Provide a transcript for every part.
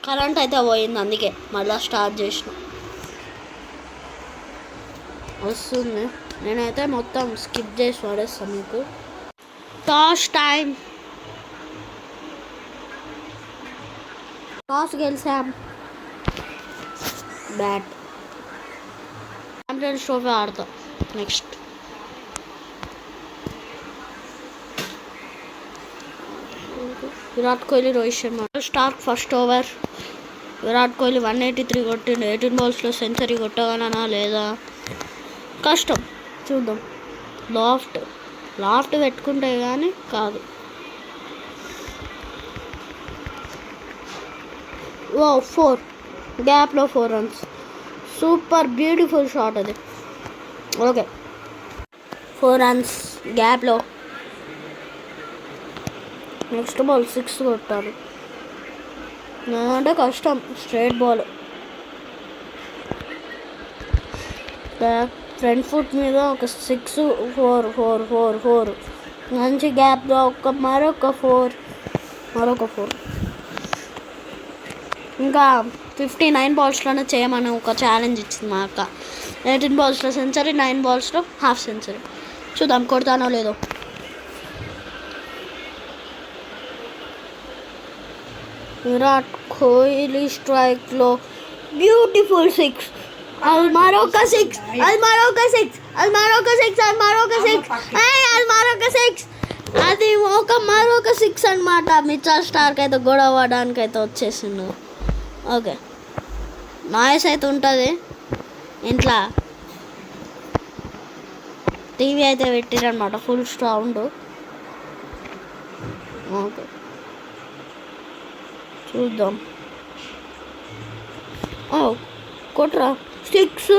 Current అయితే పోయింది, అందుకే మళ్ళీ స్టార్ట్ చేసిన. వస్తుంది. నేనైతే మొత్తం స్కిప్ చేసి పడేస్తాను మీకు. Toss time. టాస్ గెలిచాం. బ్యాట్. ఛాంపియన్స్ ట్రోఫీ ఆడతాం next. Virat Kohli, Rohit Sharma. Starc first over. Virat Kohli 183 కొట్టిండు. 18 balls సెంచరీ కొట్టగలనా లేదా కష్టం, చూద్దాం. లాఫ్ట్ పెట్టుకుంటే కానీ కాదు. ఓ 4 గ్యాప్లో 4 runs. సూపర్ బ్యూటిఫుల్ షాట్ అది. ఓకే 4 runs గ్యాప్లో. నెక్స్ట్ బాల్ 6 కొట్టాలి అంటే కష్టం. స్ట్రైట్ బాల్ ఫ్రంట్ ఫుట్ మీద ఒక 6, 4 4 4 4 మంచి గ్యాప్లో మరొక 4. ఇంకా 59 balsలోనే చేయమని ఒక ఛాలెంజ్ ఇచ్చింది మా అక్క. 18 balsలో సెంచరీ, 9 balsలో హాఫ్ సెంచరీ. చూద్దాం కొడతానో లేదో. విరాట్ కోహ్లీ స్ట్రైక్లో బ్యూటిఫుల్ 6. మరొక 6. అది మరొక 6 అనమాట. మిచెల్ స్టార్క్ అయితే గొడవ పడడానికి అయితే వచ్చేసిండు. ఓకే నాయిస్ అయితే ఉంటుంది ఇంట్లో. టీవీ అయితే పెట్టిరనమాట ఫుల్ సౌండ్. ఓకే చూద్దాం. కొట్రా 6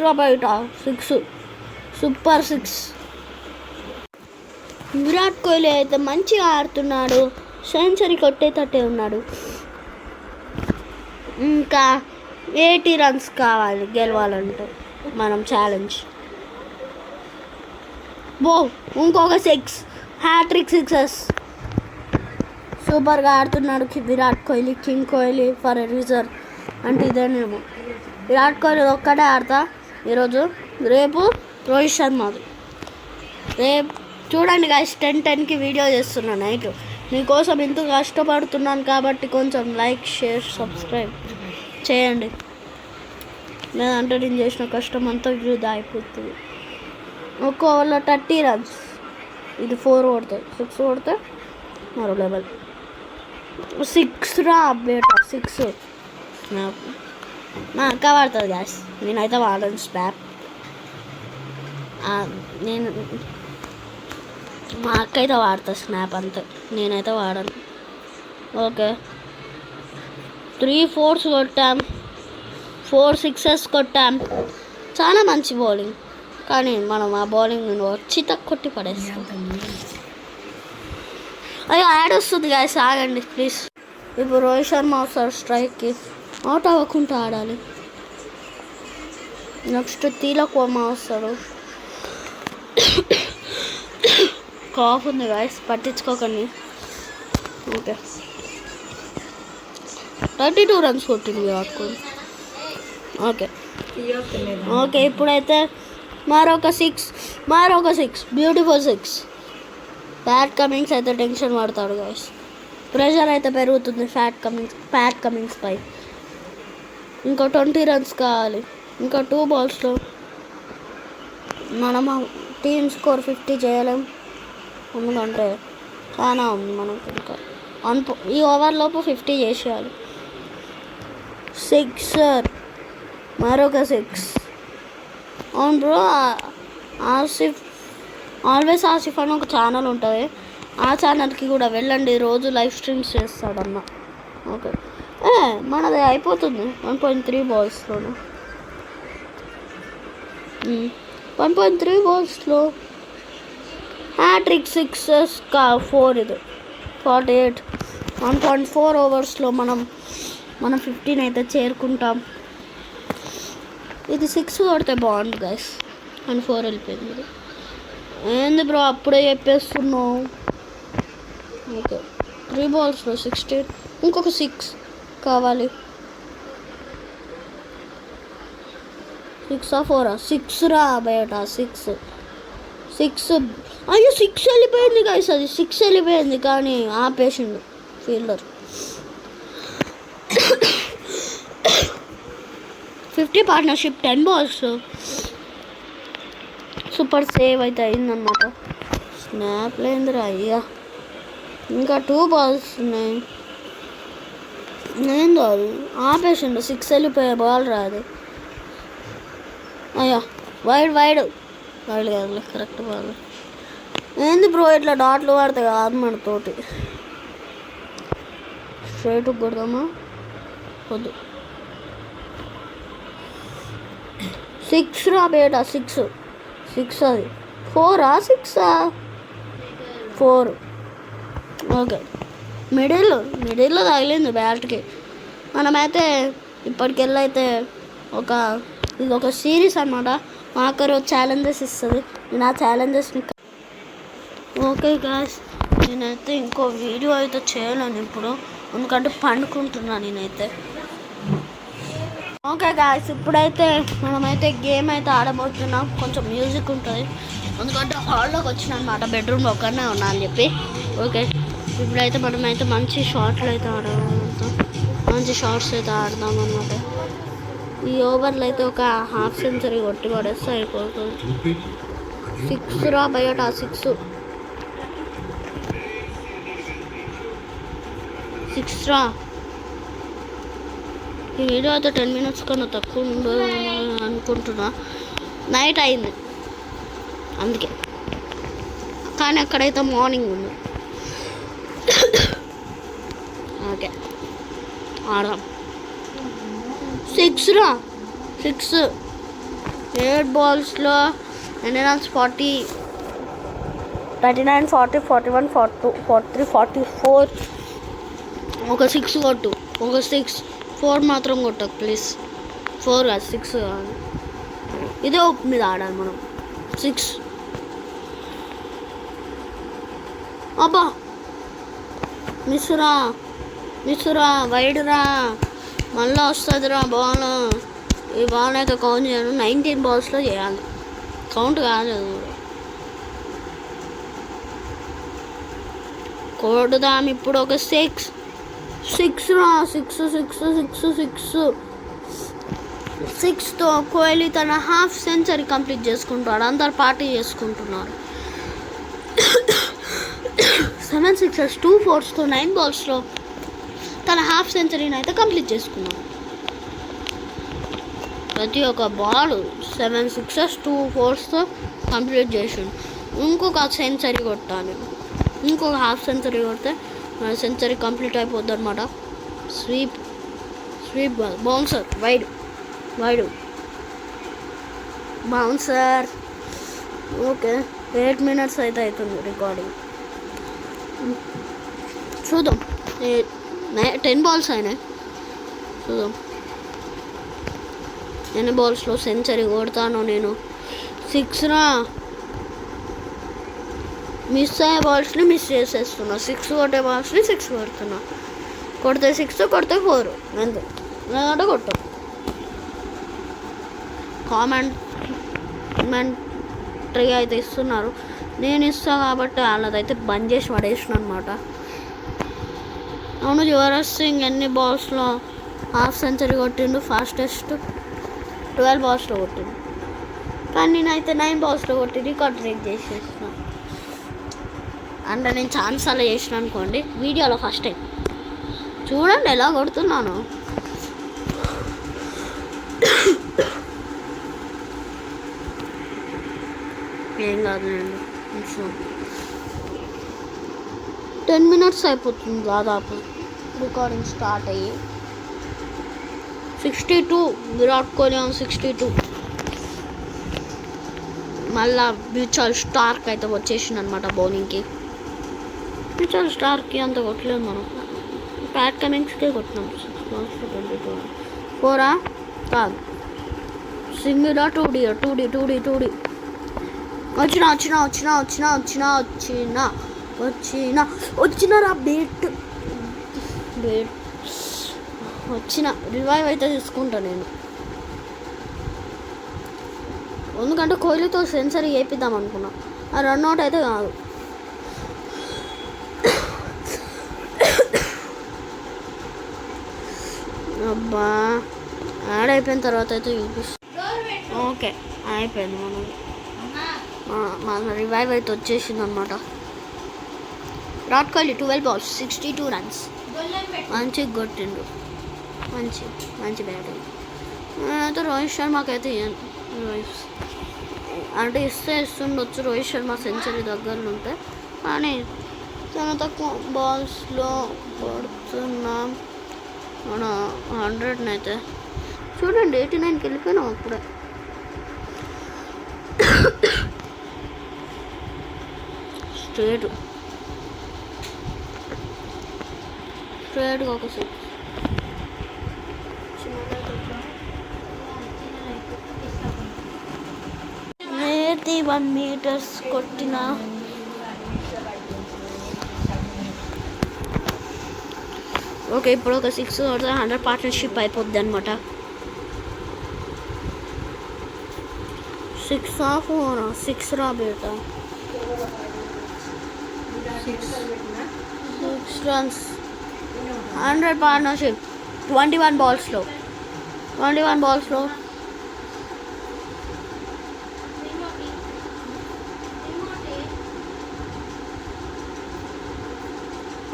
రా బయట 6. సూపర్ 6. విరాట్ కోహ్లీ అయితే మంచిగా ఆడుతున్నాడు. సెంచరీ కొట్టేటట్టే ఉన్నాడు. ఇంకా 80 runs కావాలి గెలవాలంటే మనం ఛాలెంజ్. ఇంకొక 6. Hat trick 6s. సూపర్గా ఆడుతున్నాడు Virat Kohli. King Kohli for a reason అంటే ఇదేనేమో. విరాట్ కోహ్లీ ఒక్కటే ఆడతా ఈరోజు. రేపు రోహిత్ శర్మది. రేపు చూడండి గాయ్స్ 10:10కి వీడియో చేస్తున్నాను నైట్. మీకోసం ఎంతో కష్టపడుతున్నాను కాబట్టి కొంచెం లైక్, షేర్, సబ్స్క్రైబ్ చేయండి. లేదంటే నేను చేసిన కష్టం అంతా వృధా అయిపోతుంది. ఒక్క ఓవర్లో 30 runs. ఇది 4 కొడతాయి, 6 కొడితే మరో లెవెల్. 6 రా బేట 6. మా అక్క వాడుతుంది గ్యాస్, నేనైతే వాడను స్పాప్. నేను మా అక్క అయితే వాడుతుంది స్నాప్ అంతే, నేనైతే వాడను. ఓకే 3 4s కొట్టాం, 4 6s కొట్టాం. చాలా మంచి బౌలింగ్, కానీ మనం ఆ బౌలింగ్ వచ్చి కొట్టి పడేస్తాం. అయ్యో యాడ్ వస్తుంది గాయస్, ఆగండి ప్లీజ్. ఇప్పుడు రోహిత్ శర్మ వస్తాడు స్ట్రైక్కి. అవుట్ అవ్వకుండా ఆడాలి. నెక్స్ట్ తిలక్ వర్మ వస్తాడు. కాఫ్ ఉంది గాయస్, పట్టించుకోకండి. ఓకే 32 runs కొట్టింది విరాట్ కోహ్లీ. ఓకే ఇప్పుడైతే మరొక 6 బ్యూటిఫుల్ 6. ప్యాట్ కమిన్స్ అయితే టెన్షన్ పడతాడు గాయస్. ప్రెషర్ అయితే పెరుగుతుంది ప్యాట్ కమిన్స్ పై. ఇంకో 20 runs కావాలి. ఇంకా 2 balsలో మనం టీమ్ స్కోర్ 50 చేయలేం, ఎందుకంటే చాలా ఉంది మనకు. ఇంకా ఈ ఓవర్లోపు 50 చేసేయాలి. 6 మరొక 6. అవును బ్రో, ఆల్వేస్ ఆసిఫ్ అని ఒక ఛానల్ ఉంటుంది, ఆ ఛానల్కి కూడా వెళ్ళండి, రోజు లైవ్ స్ట్రీమ్స్ చేస్తాడన్న. ఓకే మనది అయిపోతుంది 1.3 balsలోనే. 1.3 balsలో హ్యాట్రిక్ 6s 4. ఇది 48. 1.4 oversలో మనం 15 అయితే చేరుకుంటాం. ఇది 6 కొడితే బాగుంది గైస్. 4 వెళ్ళిపోయింది. ఏంది బ్రో అప్పుడే చెప్పేస్తున్నావు. ఓకే 3 balsలో 16. ఇంకొక 6 కావాలి. 6 4 6 రా బయట 6 అయ్యో 6 వెళ్ళిపోయింది గైస్. అది 6 వెళ్ళిపోయింది కానీ ఆపేసిండు fielder. 50 partnership 10 balls super save అయితే అయిందన్నమాట. స్నాప్ లేదురా అయ్యా. ఇంకా 2 balls ఉన్నాయి. ఏందో అది ఆపేసిండు. 6 వెళ్ళిపోయే బాల్ రాదు. అయ్యా వైడ్ కాదులే కరెక్ట్ బాల్. ఏంది బ్రో ఇట్లా డాట్లు పడతాయి కాదు మనతోటి. స్ట్రైట్ కొడదామా వద్దు. 6 రా బేటా 6 అది 4 6 4. ఓకే మిడిల్లో తగిలింది బ్యాట్కి. మనమైతే ఇప్పటికెళ్ళైతే ఇది ఒక సిరీస్ అన్నమాట. మాకు ఛాలెంజెస్ ఇస్తుంది. నేను ఆ ఛాలెంజెస్ని ఓకే గాయ్స్ నేనైతే ఇంకో వీడియో అయితే చేయలేను ఇప్పుడు, ఎందుకంటే పండుకుంటున్నాను నేనైతే. ఓకే గాయ్స్ ఇప్పుడైతే మనమైతే గేమ్ అయితే ఆడబోతున్నాం. కొంచెం మ్యూజిక్ ఉంటుంది ఎందుకంటే హాల్లోకి వచ్చిన అనమాట. బెడ్రూమ్లో ఒక్కనే ఉన్నా అని చెప్పి. ఓకే ఇప్పుడైతే మనమైతే మంచి షార్ట్లు అయితే ఆడతాం. మంచి షార్ట్స్ అయితే ఆడదాం అనమాట. ఈ ఓవర్లో అయితే ఒక హాఫ్ సెంచరీ కొట్టి పడేస్తే అయిపోతుంది. 6 రా బయట 6 రా. ఈ వీడియో అయితే 10 minutes కన్నా తక్కువ ఉండదు అనుకుంటున్నా. నైట్ అయింది అందుకే, కానీ అక్కడైతే మార్నింగ్ ఉంది. ఓకే ఆడదాం. 6 రా 6 8 balls ఎన్ని రన్స్ 40 39 40 41 42 43 44. ఒక 6 కొట్టు. ఒక 6 4 మాత్రం కొట్టకు ప్లీజ్. 4 కాదు 6 కాదు. ఇదే ఓప్ మీద ఆడాలి మనం. 6 అబ్బా మిస్సురా వైడ్ రా. మళ్ళీ వస్తుందిరా బాల్. ఈ బాల్ అయితే కౌంట్ చేయను. 19 balls చేయాలి. కౌంట్ కాలేదు. కొడుదాం ఇప్పుడు ఒక 6 రా 6తో కోహ్లీ తన హాఫ్ సెంచరీ కంప్లీట్ చేసుకుంటాడు. అందరు పార్టీ చేసుకుంటున్నారు. 7 6s 2 4sతో 9 balls తన హాఫ్ సెంచరీని అయితే కంప్లీట్ చేసుకున్నాడు. ప్రతి ఒక్క బాల్ 7 6s 2 4sతో కంప్లీట్ చేసిండు. ఇంకొక సెంచరీ కొట్టాలి. ఇంకొక హాఫ్ సెంచరీ కొడితే మన సెంచరీ కంప్లీట్ అయిపోద్ది అనమాట. Sweep ball bouncer wide bouncer. Okay 8 minutes అయితే అవుతుంది రికార్డింగ్. చూద్దాం. 10 balls అయినాయి. చూద్దాం ఎన్ని బాల్స్లో సెంచరీ కొడతాను నేను. 6 రా. మిస్ అయ్యే బాల్స్ని మిస్ చేసేస్తున్నా. 6 కొట్టే బాల్స్ని 6 కొడుతున్నా. కొడితే 6 కొడితే 4 అంతే. లేదంటే కొట్టు. కామెంట్రీ అయితే ఇస్తున్నారు. నేను ఇస్తాను కాబట్టి వాళ్ళదైతే బంద్ చేసి పడేసిన అనమాట. అవును యువరాజ్ సింగ్ ఎన్ని బాల్స్లో హాఫ్ సెంచరీ కొట్టిండు. ఫాస్టెస్ట్ 12 balls కొట్టిండు. కానీ నేనైతే 9 balls కొట్టి రికార్డ్ బ్రేక్ చేసేసిన. అంటే నేను ఛాన్స్ అలా చేసిన అనుకోండి వీడియోలో ఫస్ట్ టైం. చూడండి ఎలా కొడుతున్నాను. ఏం కాదులేండి. 10 minutes అయిపోతుంది దాదాపు రికార్డింగ్ స్టార్ట్ అయ్యి. 62 విరాట్ కోహ్లీ 62. మళ్ళా మిచెల్ స్టార్క్ అయితే వచ్చేసింది అనమాట బౌలింగ్కి. మిచెల్ స్టార్క్కి అంత కొట్టలేదు మనం. ప్యాట్ కమిన్స్కే కొట్టినాం. 4 కాదు సింగిల్ 2D వచ్చినా రా బేట్ వచ్చిన రివైవ్ అయితే తీసుకుంటా నేను, ఎందుకంటే కోహ్లీతో సెంచరీ వేపిద్దాం అనుకున్నా. ఆ రన్అట్ అయితే కాదు. అబ్బా యాడ్ అయిపోయిన తర్వాత అయితే చూపిస్తుంది. ఓకే అయిపోయింది. మన రివైవ్ అయితే వచ్చేసింది అనమాట. Virat Kohli 12 balls 62 runs. మంచిగా కొట్టిండు, మంచి బ్యాటింగ్. అయితే రోహిత్ శర్మకి అయితే అంటే ఇస్తుండొచ్చు రోహిత్ శర్మ సెంచరీ దగ్గరలో ఉంటే, కానీ చాలా తక్కువ బాల్స్లో పడుతున్నాం. మన 100 అయితే చూడండి 89కి వెళ్ళిపోయినాం అప్పుడే. స్ట్రేట్గా ఒక 6. 81 meters కొట్టిన. ఓకే ఇప్పుడు ఒక 6 కొడితే 100 పార్ట్నర్షిప్ అయిపోద్ది అనమాట. 6 రా బేటా, 6 runs 100 పార్ట్నర్షిప్ 21 balls.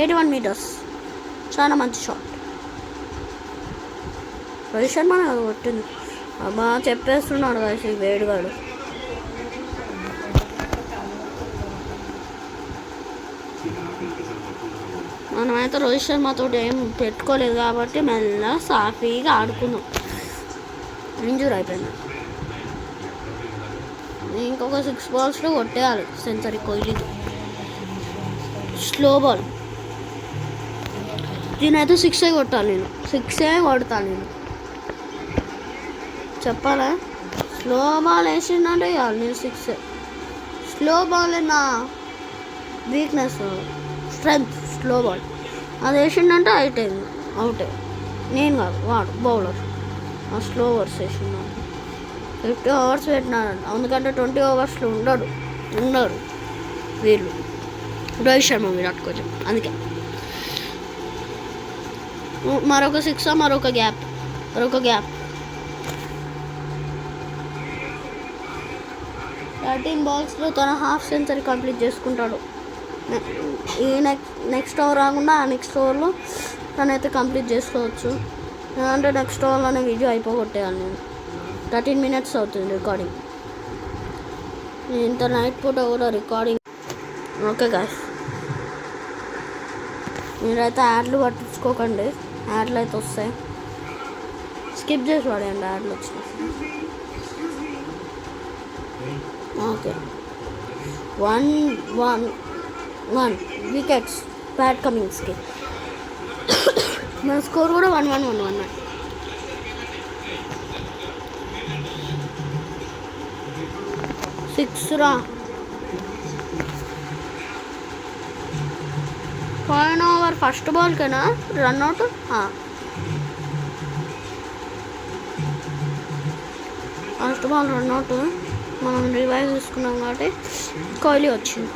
81 meters చాలా మంచి షాట్. రోహిత్ శర్మ కొట్టింది. అబ్బా చెప్పేస్తున్నాడు కదా ఈ వేడిగాడు. మనమైతే రోహిత్ శర్మతో ఏం పెట్టుకోలేదు కాబట్టి మెల్లగా సాఫీగా ఆడుకున్నాం. ఇంజూర్ అయిపోయింది. ఇంకొక 6 balls కొట్టేయాలి సెంచరీ కోహ్లీకి. స్లో బాల్ దీనైతే 6 కొట్టాలి నేను, 6 కొడతాను నేను. చెప్పాలా, స్లో బాల్ వేసిందంటే ఇవ్వాలి నేను 6. స్లో బాల్ నా వీక్నెస్, స్ట్రెంగ్త్ స్లో బాల్. అది వేసిందంటే అవుట్. నేను కాదు, వాడు బౌలర్. ఆ స్లో ఓవర్స్ వేసిండు. 50 overs పెట్టినాడు, ఎందుకంటే 20 overs ఉండడు వీళ్ళు రోహిత్ శర్మ విరాట్ కోహ్లీ. అందుకే మరొక 6, మరొక గ్యాప్ 13 balls తన హాఫ్ సెంచరీ కంప్లీట్ చేసుకుంటాడు. ఈ నెక్స్ట్ ఓవర్ రాకుండా ఆ నెక్స్ట్ ఓవర్లో తనైతే కంప్లీట్ చేసుకోవచ్చు. అంటే నెక్స్ట్ ఓవర్లోనే వీడియో అయిపోగొట్టేయాలి నేను. 13 minutes అవుతుంది రికార్డింగ్. ఇంత నైట్ పూట కూడా రికార్డింగ్. ఓకే గాయ్స్, మీరైతే యాడ్లు పట్టించుకోకండి, యాడ్లు అయితే వస్తాయి, స్కిప్ చేసి పడేయండి యాడ్లు వచ్చినాయి. ఓకే 1 wickets ప్యాట్ కమిన్స్కి. మన స్కోర్ కూడా 1-1. 6 రా. పోయిన ఓవర్ ఫస్ట్ బాల్కేనా రన్అట్. First ball run out. మనం రివైవ్ తీసుకున్నాం కాబట్టి కోహ్లీ వచ్చింది.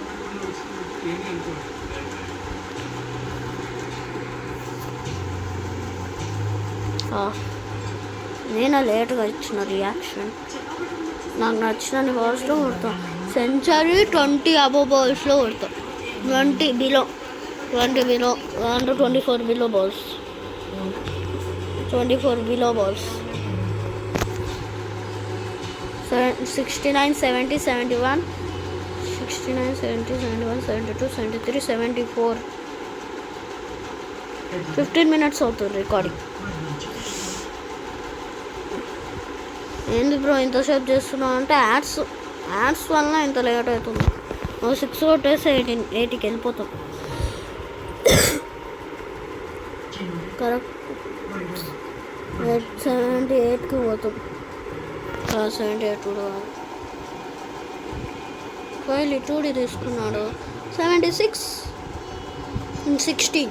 నేను లేట్గా ఇచ్చిన రియాక్షన్. నాకు నచ్చిన బాల్స్లో కొడతాం. సెంచరీ 20 above balls కొడతాం. 20 below 24 below balls. 69, 70, 71, 69, 70, 71, 72, 73, 74. 15 minutes అవుతుంది రికార్డింగ్. ఏంది బ్రో ఇంతసేపు చేస్తున్నావు అంటే యాడ్స్ వల్ల ఇంత లేట్ అవుతుంది. 6 కొట్టేసి 80కి వెళ్ళిపోతాం. కరెక్ట్ 78కి పోతాం. 78 కూడా కోహ్లీ 2D తీసుకున్నాడు. 76 16.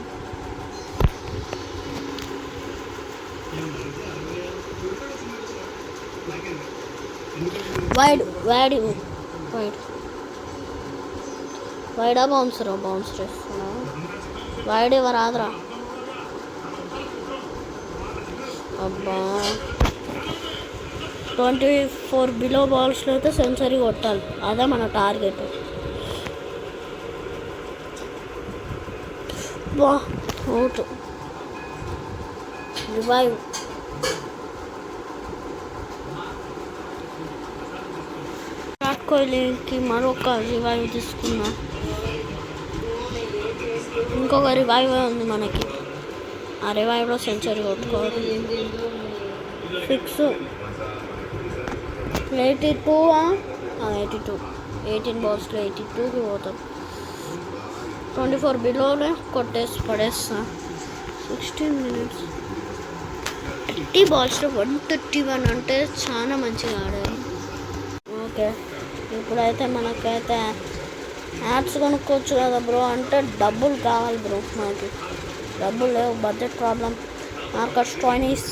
వైడ్ వైడ్ వైడ్ వైడా బౌన్సరా బౌన్సర్ వేస్తున్నా వైడ్ ఎవరు రాదురా అబ్బా 24 బిలో బాల్స్లో అయితే సెంచరీ కొట్టాలి, అదే మన టార్గెట్. బా అవుట్. రివైవ్. విరాట్ కోహ్లీకి మరొక రివైవ్ తీసుకున్నా. ఇంకొక రివైవ్ ఉంది మనకి, ఆ రివైవ్లో సెంచరీ కొట్టుకోవాలి. 6 82 82 18 బాల్స్లో 82కి పోతాం. 24 బిలోనే కొట్టేసి పడేస్తా. 16 మినిట్స్ 30 బాల్స్లో 131 అంటే చాలా మంచిగా ఆడారు. ఓకే, ఇప్పుడైతే మనకైతే యాప్స్ కొనుక్కోవచ్చు కదా బ్రో అంటే డబ్బులు కావాలి బ్రో, మనకి డబ్బులు లేవు, బడ్జెట్ ప్రాబ్లం. మార్కస్ స్టోయినిస్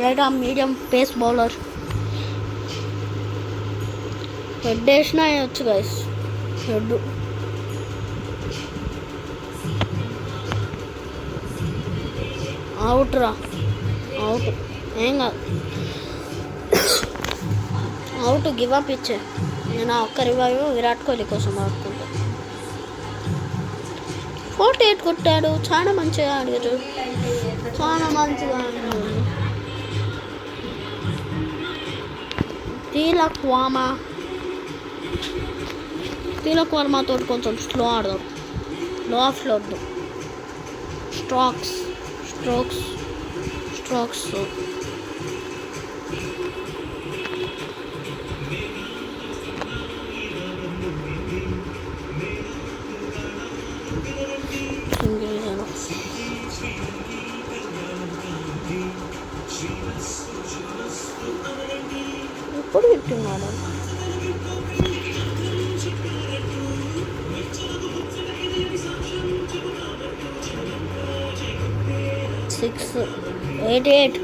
లేదా మీడియం పేస్ బౌలర్. హెడ్ వేసినా వేయచ్చు గైస్, హెడ్. అవుట్ రా, అవుట్, ఏం కాదు, అవుట్. గివ్ అప్ ఇచ్చే. నేను ఆ ఒక్క రివైవ్ విరాట్ కోహ్లీ కోసం ఆడుకుంటా. 48 కొట్టాడు, చాలా మంచిగా ఆడారు, చాలా మంచిగా ఆడారు. తిలక్ వర్మతో కొంచెం స్లో ఆడదాం, లో ఆఫ్లో వద్దు. స్ట్రోక్స్ ఎప్పుడు పెట్టినాడు. 88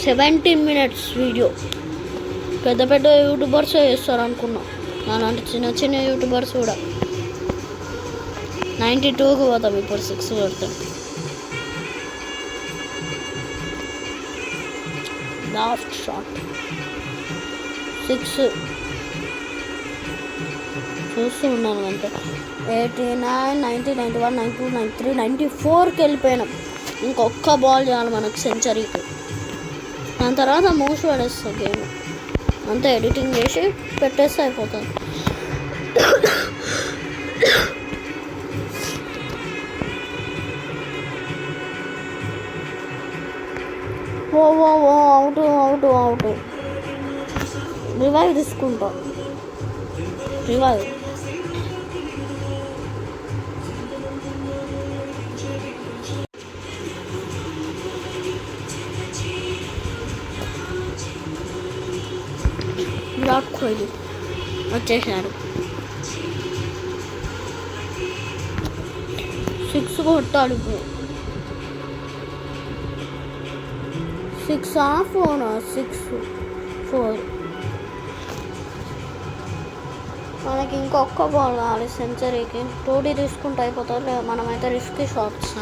17 minutes వీడియో. పెద్ద పెద్ద యూట్యూబర్స్ చేస్తారు అనుకున్నా, అలాంటి చిన్న చిన్న యూట్యూబర్స్ కూడా. 92కి పోతాం ఇప్పుడు, 6 కొడతాం. లాస్ట్ షాట్ 6 చూస్తూ ఉన్నాను అంతే. 89 90 91 92 93 94కి వెళ్ళిపోయినాం. ఇంకొక్క బాల్ చేయాలి మనకు సెంచరీకి, దాని తర్వాత మూసి పడేస్తాం గేమ్ అంతా. ఎడిటింగ్ చేసి పెట్టేస్తే అయిపోతుంది. ఓ అవుట్. రివైవ్ తీసుకుంటాం, రివైవ్. విరాట్ కోహ్లీ వచ్చేసాడు. 6 కొట్టాడు ఇప్పుడు. 6-4 మనకి ఇంకొక బాల్ కావాలి సెంచరీకి. 2D తీసుకుంటే అయిపోతుంది, లేదా మనమైతే రిస్క్ షాట్స్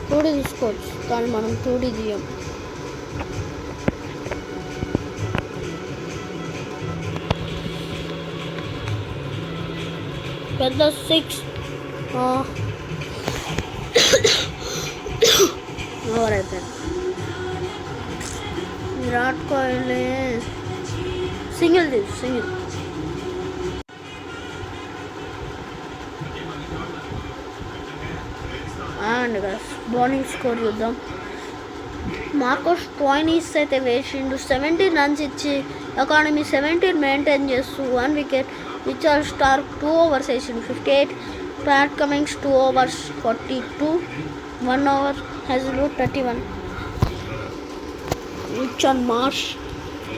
2D తీసుకోవచ్చు, కానీ మనం 2D తీయం. పెద్ద 6 ఓవర్ అయిపోయింది. Virat Kohli single and bowling score చూద్దాం. మార్కస్ స్టోయినిస్ అయితే వేసిండు 17 runs ఇచ్చి ఎకానమీ 17 మెయింటైన్ చేస్తూ 1 wicket. రిచర్డ్ స్టార్క్ 2 overs వేసిండు 58. Pat Cummins 2 overs 42. 1 over Hazlewood 31. Richard Marsh